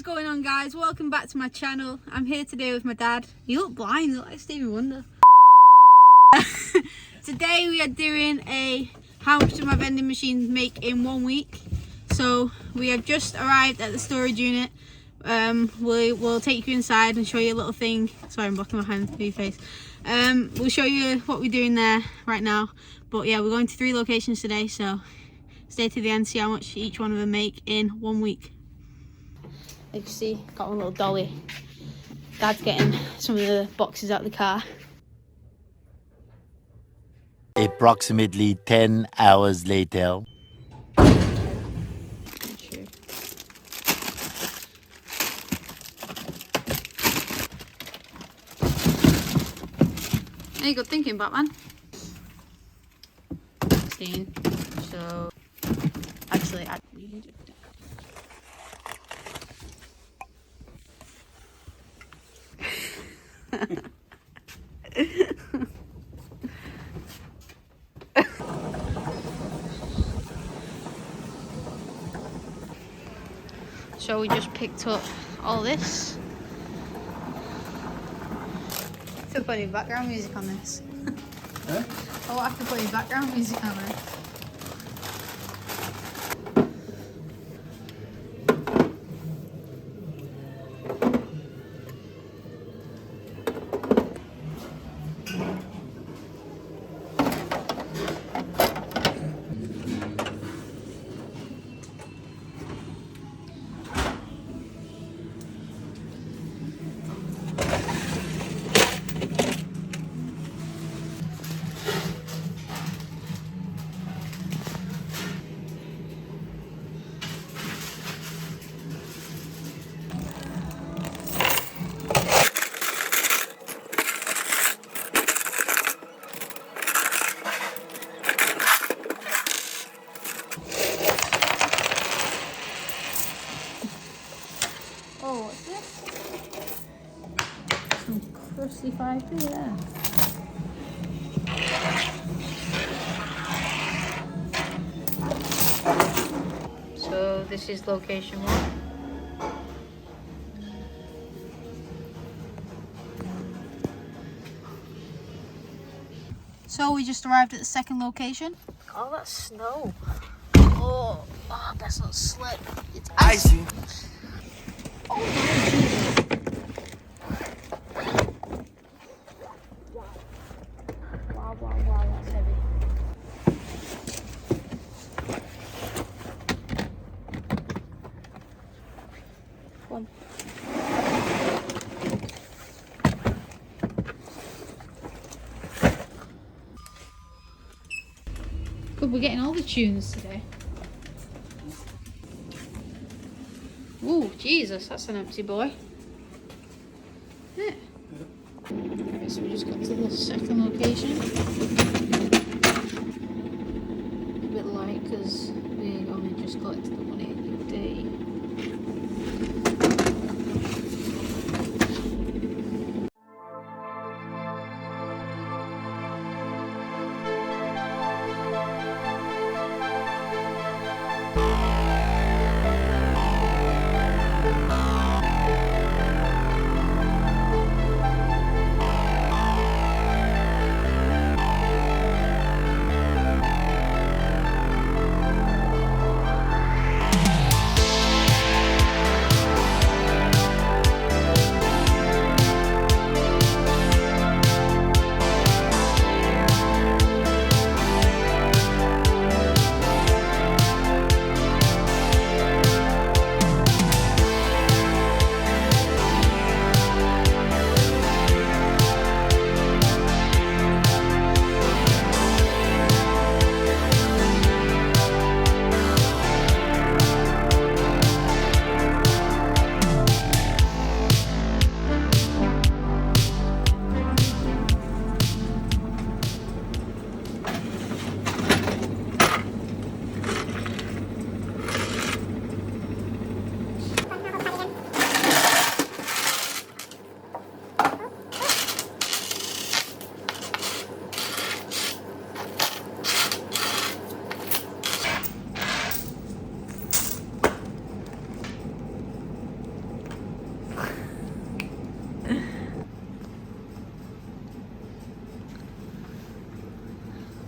going on, guys? Welcome back to my channel. I'm here today with my dad. You look blind, you look like Stevie Wonder. Today we are doing a how much do my vending machines make in 1 week. So we have just arrived at the storage unit. We'll take you inside and show you a little thing. Sorry, I'm blocking my hand with your face. We'll show you what we're doing there right now. But yeah, we're going to 3 locations today, so stay to the end, see how much each one of them make in 1 week. As you see, got one little dolly. Dad's getting some of the boxes out of the car. Approximately 10 hours later. Hey, good thinking, Batman. 16. So, actually, so we just picked up all this. To put any background music on this. Huh? I will have to put any background music on this. Oh, what's this? Some crusty 5p there. So this is location 1. So we just arrived at the second location. Oh, that's snow. Oh, that's not slip. It's icy. Oh, Jesus. Wow, that's heavy. Come on. Good, we're getting all the tunes today. Ooh, Jesus, that's an empty boy. Yeah. Okay, so we just got to the second location. A bit light because we only just collected the money a day.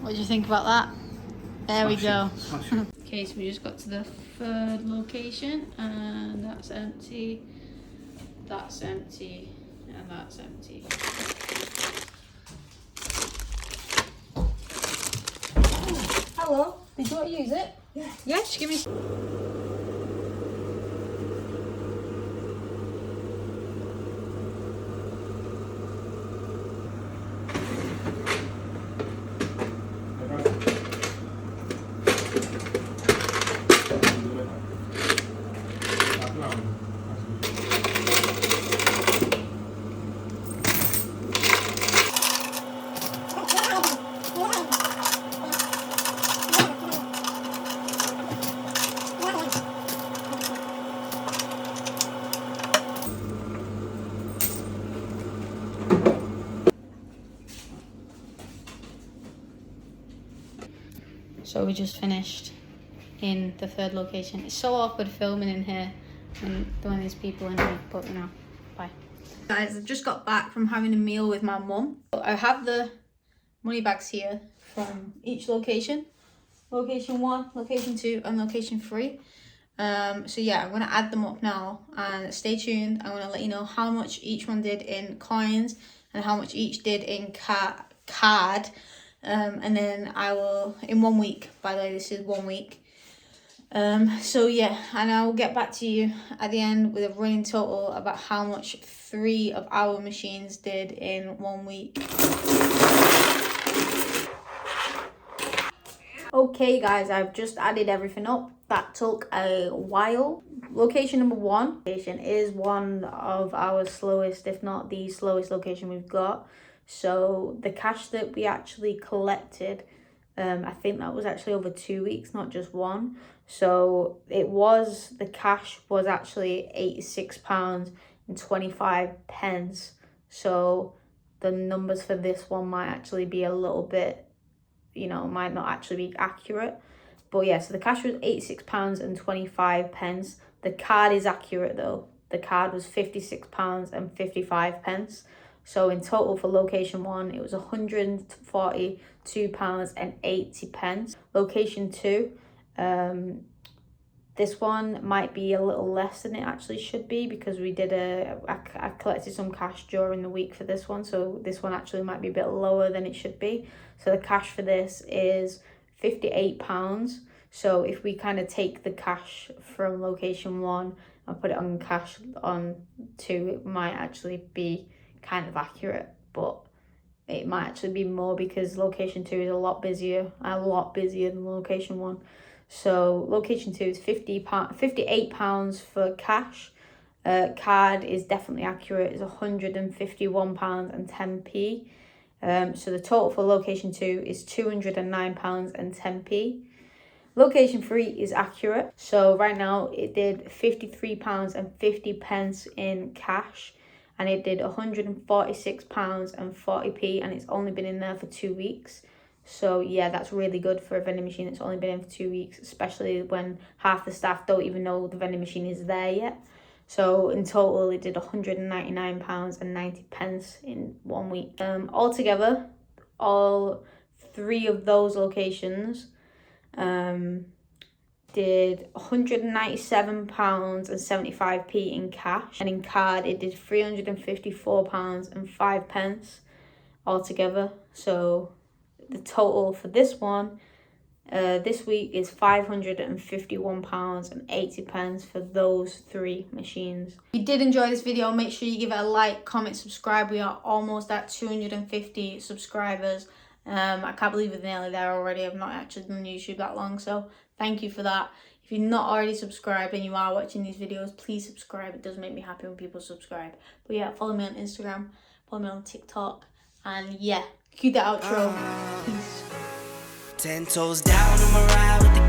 What do you think about that? There we go. Smash it. Okay, so we just got to the third location, and that's empty, and that's empty. Hello, did you want to use it? Yeah. Yeah, just give me. So we just finished in the third location. It's so awkward filming in here and when there's people in here, but you know, bye. Guys, I've just got back from having a meal with my mum. I have the money bags here from each location. Location 1, location 2 and location 3. So yeah, I'm gonna add them up now and stay tuned. I'm gonna let you know how much each one did in coins and how much each did in card. And then I will, in 1 week, by the way, this is 1 week. So yeah, and I will get back to you at the end with a running total about how much 3 of our machines did in 1 week. Okay guys, I've just added everything up. That took a while. Location number 1 is one of our slowest, if not the slowest location we've got. So the cash that we actually collected, I think that was actually over 2 weeks, not just 1. So the cash was actually £86.25. So the numbers for this one might actually be a little bit, you know, might not actually be accurate. But yeah, so the cash was £86.25. The card is accurate though. The card was £56.55. So in total for location 1, it was £142.80. Location 2, this one might be a little less than it actually should be because we did I collected some cash during the week for this one. So this one actually might be a bit lower than it should be. So the cash for this is £58. So if we kind of take the cash from location 1 and put it on cash on 2, it might actually be kind of accurate, but it might actually be more because location 2 is a lot busier than location 1. So location 2 is £58 for cash. Card is definitely accurate. It's £151.10p. So the total for location 2 is £209.10p. Location 3 is accurate. So right now it did £53.50 in cash. And it did £146.40p, and it's only been in there for 2 weeks. So yeah, that's really good for a vending machine that's only been in for 2 weeks, especially when half the staff don't even know the vending machine is there yet. So in total, it did £199.90 in 1 week. Altogether, all 3 of those locations did £197.75p in cash, and in card it did £354.05 altogether. So the total for this one this week is £551.80 for those 3 machines. If you did enjoy this video, make sure you give it a like, comment, subscribe. We are almost at 250 subscribers. I can't believe we're nearly there already. I've not actually done YouTube that long, so thank you for that. If you're not already subscribed and you are watching these videos, please subscribe. It does make me happy when people subscribe. But yeah, follow me on Instagram, follow me on TikTok, and yeah, cue the outro. Peace. 10 toes down on my ride with the